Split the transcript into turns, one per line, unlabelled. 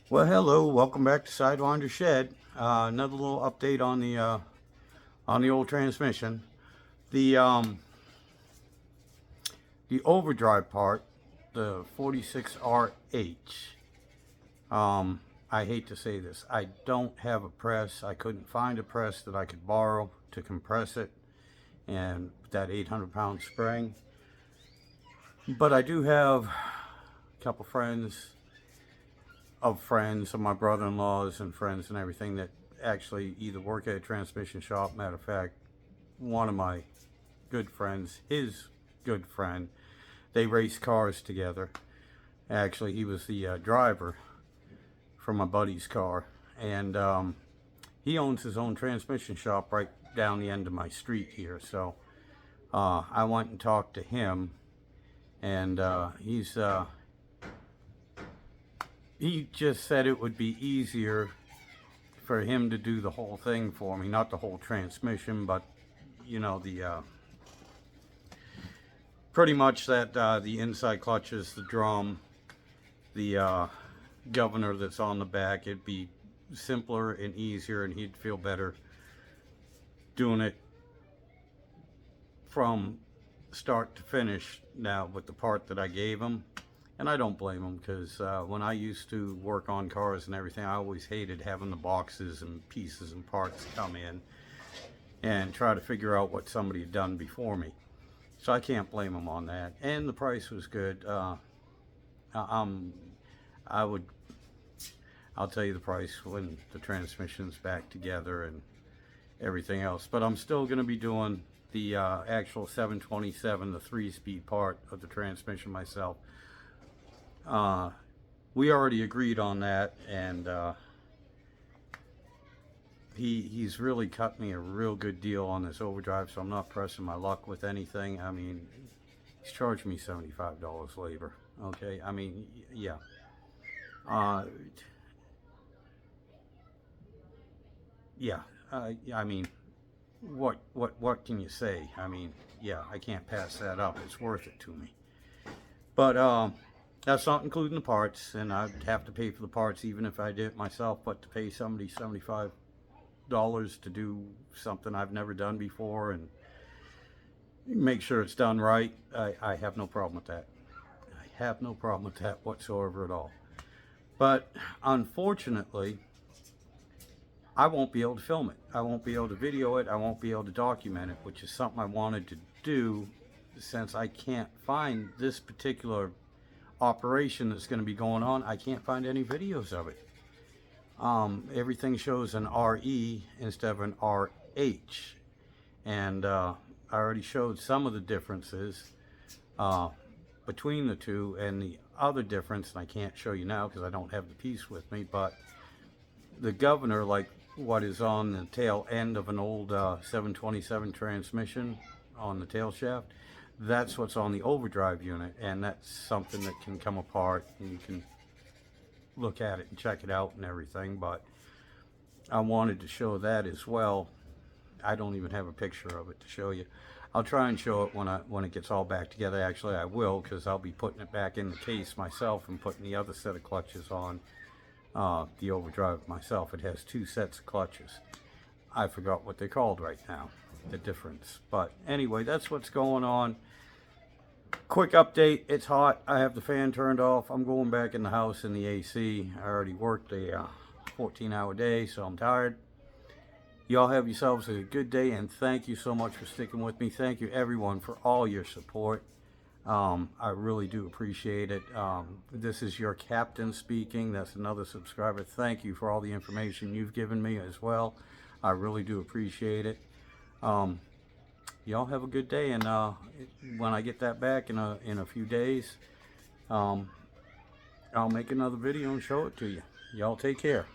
Well, hello, welcome back to Sidewynders Shed. Another little update on the old transmission. The the overdrive part, the 46RH. I hate to say this, I don't have a press. I couldn't find a press that I could borrow to compress it and that 800-pound spring. But I do have a couple friends of my brother-in-laws and friends and everything that actually either work at a transmission shop. Matter of fact, one of my good friends, his good friend, they race cars together. Actually, he was the driver for my buddy's car, and he owns his own transmission shop right down the end of my street here. So I went and talked to him, and he just said it would be easier for him to do the whole thing for me, not the whole transmission, but you know, the pretty much that the inside clutches, the drum, the governor that's on the back. It'd be simpler and easier, and he'd feel better doing it from start to finish now with the part that I gave him. And I don't blame him, because when I used to work on cars and everything, I always hated having the boxes and pieces and parts come in and try to figure out what somebody had done before me. So I can't blame him on that. And the price was good. I'll tell you the price when the transmission's back together and everything else. But I'm still going to be doing the actual 727, the 3-speed part of the transmission myself. We already agreed on that, and he's really cut me a real good deal on this overdrive, so I'm not pressing my luck with anything. I mean, he's charged me $75 labor. Okay, I mean, yeah. Yeah, I mean, what can you say? I mean, yeah, I can't pass that up. It's worth it to me. But that's not including the parts, and I'd have to pay for the parts even if I did it myself. But to pay somebody $75 to do something I've never done before and make sure it's done right, I have no problem with that. I have no problem with that whatsoever at all. But unfortunately, I won't be able to film it. I won't be able to video it. I won't be able to document it, which is something I wanted to do, since I can't find this particular operation that's going to be going on. I can't find any videos of it. Everything shows an RE instead of an RH, and I already showed some of the differences between the two, and the other difference, and I can't show you now because I don't have the piece with me, but the governor, like what is on the tail end of an old 727 transmission on the tail shaft, that's what's on the overdrive unit, and that's something that can come apart, and you can look at it and check it out and everything. But I wanted to show that as well. I don't even have a picture of it to show you. I'll try and show it when it gets all back together. Actually, I will, because I'll be putting it back in the case myself and putting the other set of clutches on the overdrive myself. It has 2 sets of clutches. I forgot what they're called right now, the difference. But anyway, that's what's going on. Quick update, it's hot. I have the fan turned off. I'm going back in the house in the AC. I already worked a 14-hour day, so I'm tired. Y'all have yourselves a good day, and thank you so much for sticking with me. Thank you, everyone, for all your support. I really do appreciate it. This is your captain speaking. That's another subscriber. Thank you for all the information you've given me as well. I really do appreciate it. Y'all have a good day, and when I get that back in a few days, I'll make another video and show it to you. Y'all take care.